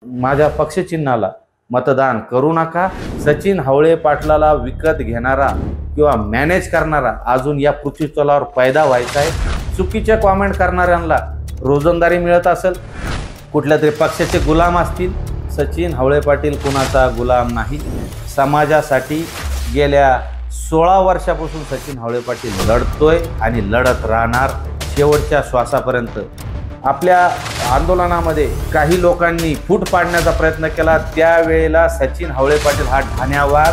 माझ्या पक्षचिन्हाला मतदान करू नका। सचिन हावळे पाटलाला विकत घेणारा किंवा मॅनेज करणारा अजून या पृथ्वी तलावर पैदा व्हायचा आहे। चुकीचे कॉमेंट करणाऱ्यांना रोजंदारी मिळत असेल, कुठल्या तरी पक्षाचे गुलाम असतील। सचिन हावळे पाटील कुणाचा गुलाम नाही। समाजासाठी गेल्या 16 वर्षापासून सचिन हावळे पाटील लढतोय आणि लढत राहणार शेवटच्या श्वासापर्यंत। आपल्या आंदोलनामध्ये काही लोकांनी फूट पाडण्याचा प्रयत्न केला, त्यावेळेला सचिन हावळे पाटील हा ठाण्यावर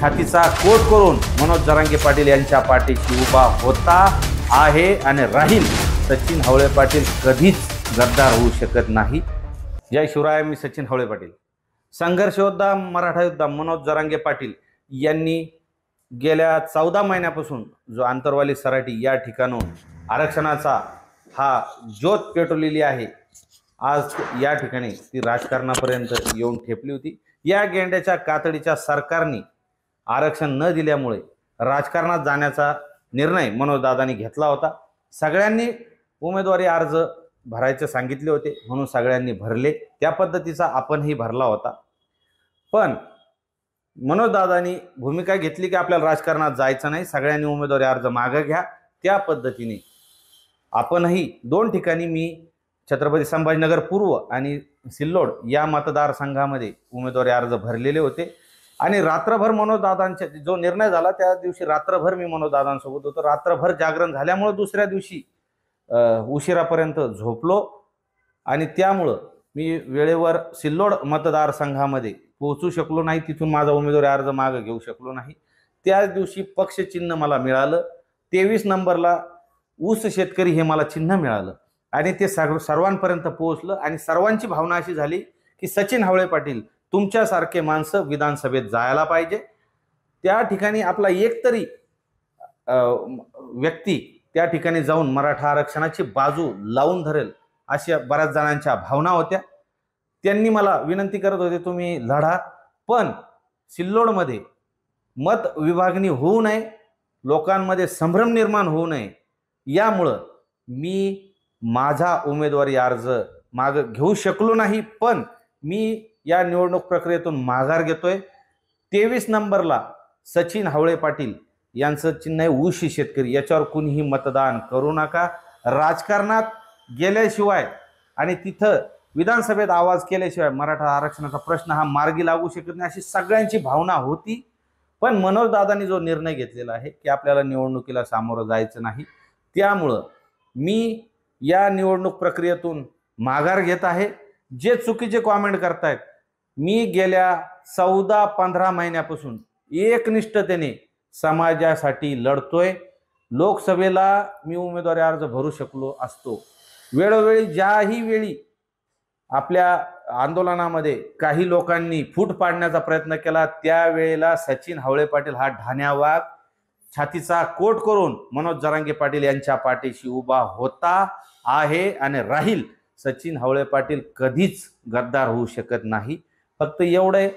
छातीचा कोट करून मनोज जरांगे पाटील यांच्या पाठीशी उभा होता आहे आणि राहील। सचिन हावळे पाटील कधीच गद्दार होऊ शकत नाही। जय शिवराय। मी सचिन हावळे पाटील। संघर्ष योद्धा, मराठा योद्धा मनोज जरांगे पाटील यांनी गेल्या 14 महिन्यापासून जो आंतरवाली सराटी या ठिकाणून आरक्षणाचा हा ज्योत पेटवलेली आहे, आज या ठिकाणी ती राजकारणापर्यंत येऊन ठेपली होती। या गेंड्याच्या कातडीच्या सरकारने आरक्षण न दिल्यामुळे राजकारणात जाण्याचा निर्णय मनोजदादांनी घेतला होता। सगळ्यांनी उमेदवारी अर्ज भरायचे सांगितले होते, म्हणून सगळ्यांनी भरले। त्या पद्धतीचा आपणही भरला होता। पण मनोजदादांनी भूमिका घेतली की आपल्याला राजकारणात जायचं नाही, सगळ्यांनी उमेदवारी अर्ज मागे घ्या। त्या पद्धतीने आपणही 2 ठिकाणी, मी छत्रपती संभाजीनगर पूर्व आणि सिल्लोड या मतदारसंघामध्ये उमेदवारी अर्ज भरलेले होते। आणि रात्रभर मनोजदादांचा जो निर्णय झाला त्या दिवशी रात्रभर मी मनोजदादांसोबत होतो। रात्रभर जागरण झाल्यामुळे दुसऱ्या दिवशी उशिरापर्यंत झोपलो आणि त्यामुळं मी वेळेवर सिल्लोड मतदारसंघामध्ये पोहोचू शकलो नाही, तिथून माझा उमेदवारी अर्ज मागे घेऊ शकलो नाही। त्याच दिवशी पक्षचिन्ह मला मिळालं। 23 नंबरला ऊस शेतकरी हे मला चिन्ह मिळालं आणि ते सर्वांपर्यंत पोहोचलं आणि सर्वांची भावना अशी झाली की सचिन हावळे पाटील तुमच्यासारखे माणसं विधानसभेत जायला पाहिजे। त्या ठिकाणी आपला एकतरी व्यक्ती त्या ठिकाणी जाऊन मराठा आरक्षणाची बाजू लावून धरेल अशा बऱ्याच जणांच्या भावना होत्या। त्यांनी मला विनंती करत होते तुम्ही लढा, पण सिल्लोडमध्ये मत विभागणी होऊ नये, लोकांमध्ये संभ्रम निर्माण होऊ नये, यामुळं मी माझा उमेदवारी अर्ज मागे घेऊ शकलो नाही। पण मी या निवडणूक प्रक्रियेतून माघार घेतोय। 23 नंबरला सचिन हावळे पाटील यांचं चिन्ह आहे ऊस शेतकरी, याच्यावर कुणीही मतदान करू नका। राजकारणात गेल्याशिवाय आणि तिथं विधानसभेत आवाज केल्याशिवाय मराठा आरक्षणाचा प्रश्न हा मार्गी लागू शकत नाही, अशी सगळ्यांची भावना होती। पण मनोजदादांनी जो निर्णय घेतलेला आहे की आपल्याला निवडणुकीला सामोरं जायचं नाही, त्यामुळं मी या निवडणूक प्रक्रियेतून माघार घेत आहे। जे चुकीचे कॉमेंट करतायत, मी गेल्या 14-15 महिन्यापासून एकनिष्ठतेने समाजासाठी लढतोय। लोकसभेला मी उमेदवारी अर्ज भरू शकलो असतो। वेळोवेळी ज्याही वेळी आपल्या आंदोलनामध्ये काही लोकांनी फूट पाडण्याचा प्रयत्न केला, त्यावेळेला सचिन हावळे पाटील हा ठाण्यावर छातीचा कोट करून मनोज जरांगे पाटील यांच्या पाठीशी उभा होता आहे आणि राहील। सचिन हावळे पाटील कधीच गद्दार होऊ शकत नाही। फक्त एवढे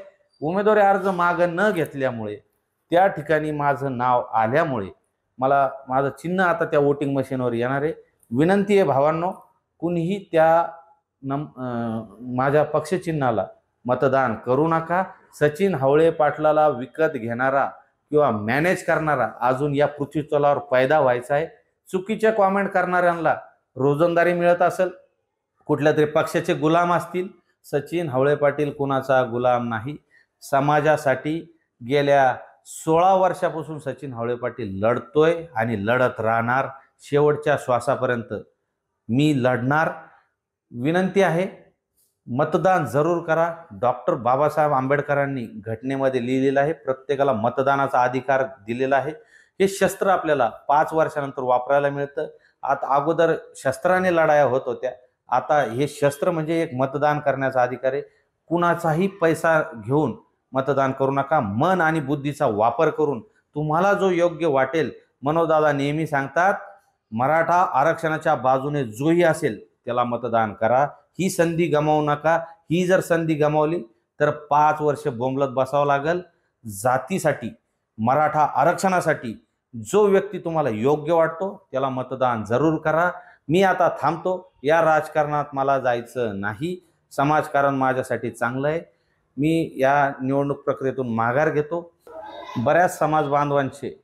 उमेदवारी अर्ज मागे न घेतल्यामुळे, त्या ठिकाणी माझं नाव आल्यामुळे मला माझं चिन्ह आता त्या वोटिंग मशीनवर येणार आहे। विनंती आहे भावांनो, कुणीही त्या माझ्या पक्षचिन्हाला मतदान करू नका। सचिन हावळे पाटलाला विकत घेणारा किंवा मॅनेज करणारा अजून या पृथ्वी तलावर पैदा व्हायचा आहे। चुकीचे कॉमेंट करणाऱ्यांना रोजंदारी मिळत असेल, कुठल्या तरी पक्षाचे गुलाम असतील। सचिन हावळे पाटील कुणाचा गुलाम नाही। समाजासाठी गेल्या 16 वर्षापासून सचिन हावळे पाटील लढतोय आणि लढत राहणार शेवटच्या श्वासापर्यंत। मी लढणार। विनंती आहे, मतदान जरूर करा। डॉक्टर बाबासाहेब आंबेडकरांनी घटनेमध्ये लिहिलेलं आहे, प्रत्येकाला मतदानाचा अधिकार दिलेला आहे। हे शस्त्र आपल्याला 5 वर्षानंतर वापरायला मिळतं। आता अगोदर शस्त्राने लढाया होत होत्या, आता हे शस्त्र म्हणजे एक मतदान करण्याचा अधिकार आहे। कुणाचाही पैसा घेऊन मतदान करू नका। मन आणि बुद्धीचा वापर करून तुम्हाला जो योग्य वाटेल, मनोजदादा नेहमी सांगतात मराठा आरक्षणाच्या बाजूने जोही असेल त्याला मतदान करा। ही संधी गमावू नका। ही जर संधी गमावली तर 5 वर्ष बोंबलत बसावं लागेल। जातीसाठी, मराठा आरक्षणासाठी जो व्यक्ती तुम्हाला योग्य वाटतो त्याला मतदान जरूर करा। मी आता थांबतो। या राजकारणात मला जायचं नाही। समाजकारण माझ्यासाठी चांगलं आहे. मी या निवडणूक प्रक्रियेतून माघार घेतो. बऱ्याच समाज बांधवांचे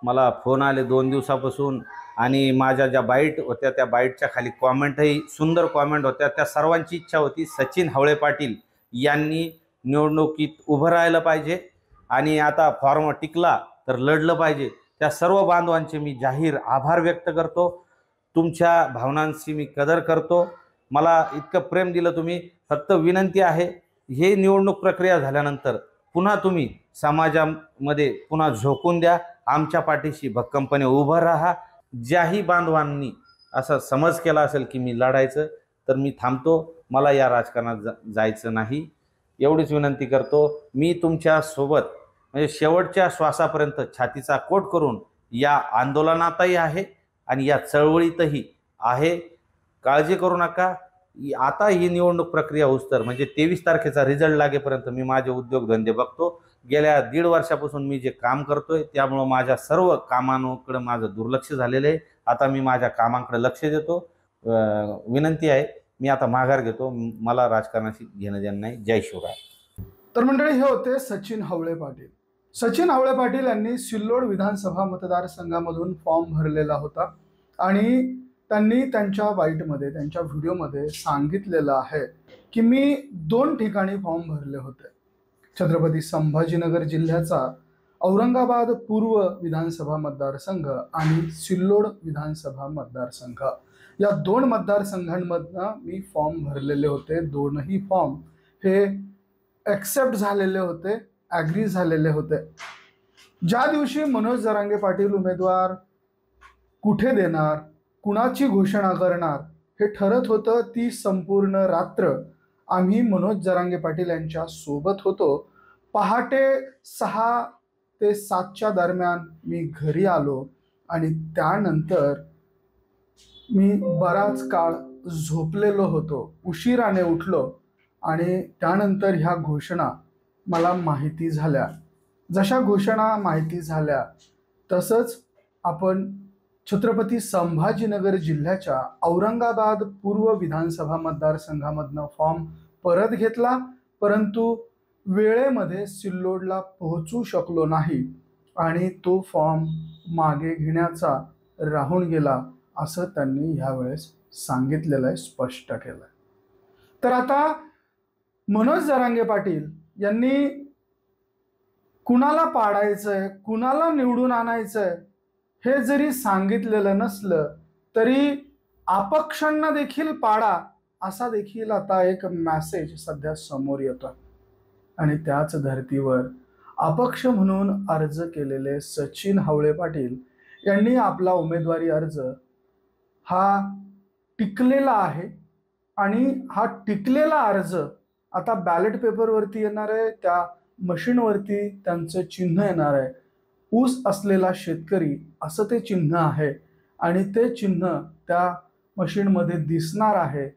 मला फोन आले 2 दिवसापासून आणि माझ्या ज्या बाईट होत्या त्या बाईटच्या खाली कॉमेंटही सुंदर कॉमेंट होत्या. त्या सर्वांची इच्छा होती सचिन हवळे पाटील यांनी निवडणुकीत उभं राहिलं पाहिजे आणि आता फॉर्म टिकला तर लढलं पाहिजे. त्या सर्व बांधवांचे मी जाहीर आभार व्यक्त करतो. तुमच्या भावनांची मी कदर करतो. मला इतकं प्रेम दिलं तुम्ही. फक्त विनंती आहे, हे निवडणूक प्रक्रिया झाल्यानंतर पुन्हा तुम्ही समाजामध्ये पुन्हा झोकून द्या. आमच्या पाठीशी भक्कमपणे उभं राहा. ज्याही बांधवांनी असा समज केला असेल की मी लढायचं, तर मी थांबतो. मला या राजकारणात जायचं नाही. एवढीच विनंती करतो. मी तुमच्या सोबत म्हणजे शेवटच्या श्वासापर्यंत छातीचा कोट करून या आंदोलनातही आहे आणि या चळवळीतही आहे. काळजी करू नका. आता ही निवडणूक प्रक्रिया होऊस्तर म्हणजे 23 तारखेचा रिझल्ट लागेपर्यंत मी माझे उद्योगधंदे बघतो. गेल्या 1.5 वर्षापासून मी जे काम करतोय त्यामुळं माझ्या सर्व कामांकडे माझं दुर्लक्ष झालेलं आहे. आता मी माझ्या कामांकडे लक्ष देतो. विनंती आहे, मी आता माघार घेतो. मला राजकारणाशी घेणं देणं नाही. जय शिवराय. तर मंडळी, हे होते सचिन हवळे पाटील. सचिन हवळे पाटील यांनी सिल्लोड विधानसभा मतदारसंघामधून फॉर्म भरलेला होता आणि त्यांनी त्यांच्या बाईटमध्ये, त्यांच्या व्हिडिओमध्ये सांगितलेलं आहे की मी 2 ठिकाणी फॉर्म भरले होते. छत्रपती संभाजीनगर जिल्ह्याचा औरंगाबाद पूर्व विधानसभा मतदारसंघ आणि सिल्लोड विधानसभा मतदारसंघ, या 2 मतदारसंघांमधनं मी फॉर्म भरलेले होते. दोनही फॉर्म हे ॲक्सेप्ट झालेले होते, ॲग्री झालेले होते. ज्या दिवशी मनोज जरांगे पाटील उमेदवार कुठे देणार, कुणाची घोषणा करणार हे ठरत होतं, ती संपूर्ण रात्र आम्ही मनोज जरांगे पाटील यांच्या सोबत होतो. पहाटे 6 ते 7च्या दरम्यान मी घरी आलो आणि त्यानंतर मी बराच काळ झोपलेलो होतो. उशिराने उठलो आणि त्यानंतर ह्या घोषणा मला माहिती झाल्या. जशा घोषणा माहिती झाल्या तसंच आपण छत्रपती संभाजीनगर जिल्ह्याच्या औरंगाबाद पूर्व विधानसभा मतदारसंघामधनं फॉर्म परत घेतला, परंतु वेळेमध्ये सिल्लोडला पोहोचू शकलो नाही आणि तो फॉर्म मागे घेण्याचा राहून गेला, असं त्यांनी ह्यावेळेस सांगितलेलं आहे, स्पष्ट केलं. तर आता मनोज जरांगे पाटील यांनी कुणाला पाडायचंय, कुणाला निवडून आणायचंय हे जरी सांगितलेलं नसलं तरी अपक्षांना देखील पाडा, असा देखील आता एक मेसेज सध्या समोर येतोय. आणि त्याच धर्तीवर अपक्ष म्हणून अर्ज केलेले सचिन हवळे पाटील यांनी आपला उमेदवारी अर्ज हा टिकलेला आहे आणि हा टिकलेला अर्ज आता बॅलेट पेपरवरती येणार आहे. त्या मशीनवरती त्यांचं चिन्ह येणार आहे. ऊस असलेला शेतकरी असं ते चिन्ह आहे आणि ते चिन्ह त्या मशीनमध्ये दिसणार आहे.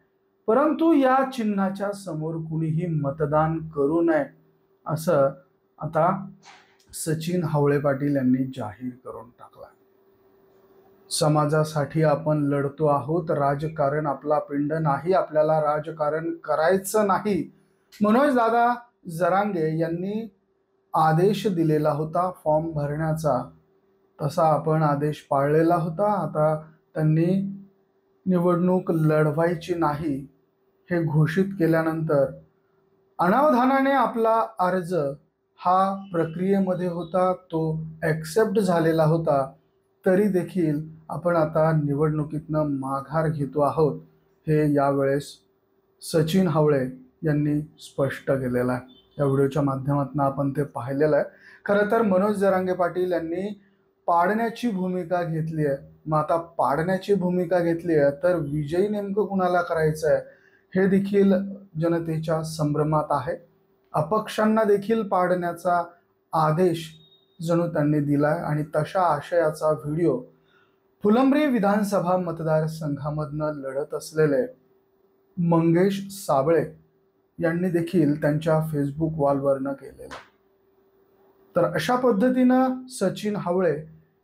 परंतु या चिन्हाच्या समोर कुणीही मतदान करू नये, असं आता सचिन हवळे पाटील यांनी जाहीर करून टाकलं. समाजासाठी आपण लढतो आहोत. राजकारण आपला पिंड नाही. आपल्याला राजकारण करायचं नाही. मनोज दादा जरांगे यांनी आदेश दिलेला होता फॉर्म भरण्याचा, तसा आपण आदेश पाळलेला होता. आता त्यांनी निवडणूक लढवायची नाही हे घोषित केल्यानंतर अनावधानाने आपला अर्ज हा प्रक्रियेमध्ये होता, तो ॲक्सेप्ट झालेला होता, तरी देखील आपण आता निवडणुकीतनं माघार घेतो आहोत, हे यावेळेस सचिन हवळे यांनी स्पष्ट केलेलं आहे. या व्हिडिओच्या माध्यमातून आपण ते पाहिलेलं आहे. खरं तर मनोज जरांगे पाटील यांनी पाडण्याची भूमिका घेतली आहे. मग आता पाडण्याची भूमिका घेतली आहे तर विजयी नेमकं कुणाला करायचं आहे हे देखील जनतेच्या संभ्रमात आहे. अपक्षांना देखील पाडण्याचा आदेश जणू त्यांनी दिलाय आणि तशा आशयाचा व्हिडिओ फुलंब्री विधानसभा मतदारसंघामधनं लढत असलेले मंगेश साबळे यांनी देखील त्यांच्या फेसबुक वॉलवरनं केलेलं. तर अशा पद्धतीनं सचिन हवळे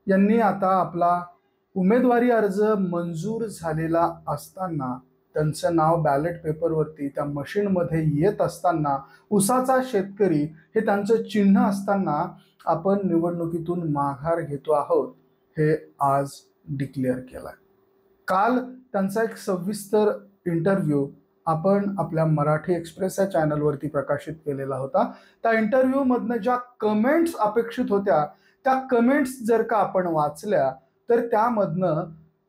यांनी आता आपला उमेदवारी अर्ज मंजूर झालेला असताना त्यांचं नाव बॅलेट पेपरवरती त्या मशीनमध्ये येत असताना, उसाचा शेतकरी हे त्यांचं चिन्ह असताना आपण निवडणुकीतून माघार घेतो आहोत हे आज डिक्लेअर केलंय. काल त्यांचा एक सविस्तर इंटरव्ह्यू आपण आपल्या मराठी एक्सप्रेस या चॅनलवरती प्रकाशित केलेला होता. त्या इंटरव्ह्यूमधनं ज्या कमेंट्स अपेक्षित होत्या त्या कमेंट्स जर का आपण वाचल्या तर त्यामधनं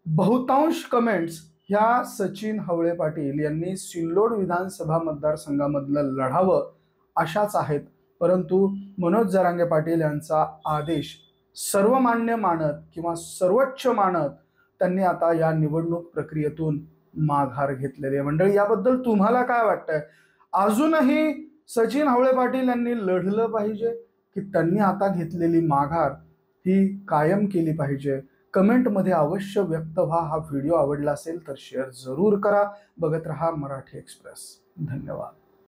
बहुतांश कमेंट्स ह्या सचिन हवळे पाटील यांनी सिल्लोड विधानसभा मतदारसंघामधलं लढावं अशाच आहेत. परंतु मनोज जरांगे पाटील यांचा आदेश सर्वमान्य मानत किंवा सर्वोच्च मानत त्यांनी आता या निवडणूक प्रक्रियेतून माघार घेतलेली आहे. मंडळी, याबद्दल तुम्हाला काय वाटतंय? अजूनही सचिन हवळे पाटील यांनी लढलं पाहिजे की त्यांनी आता घेतलेली माघार ही कायम केली पाहिजे? कमेंटमध्ये अवश्य व्यक्त व्हा. हा व्हिडिओ आवडला असेल तर शेअर जरूर करा. बघत रहा मराठी एक्सप्रेस. धन्यवाद.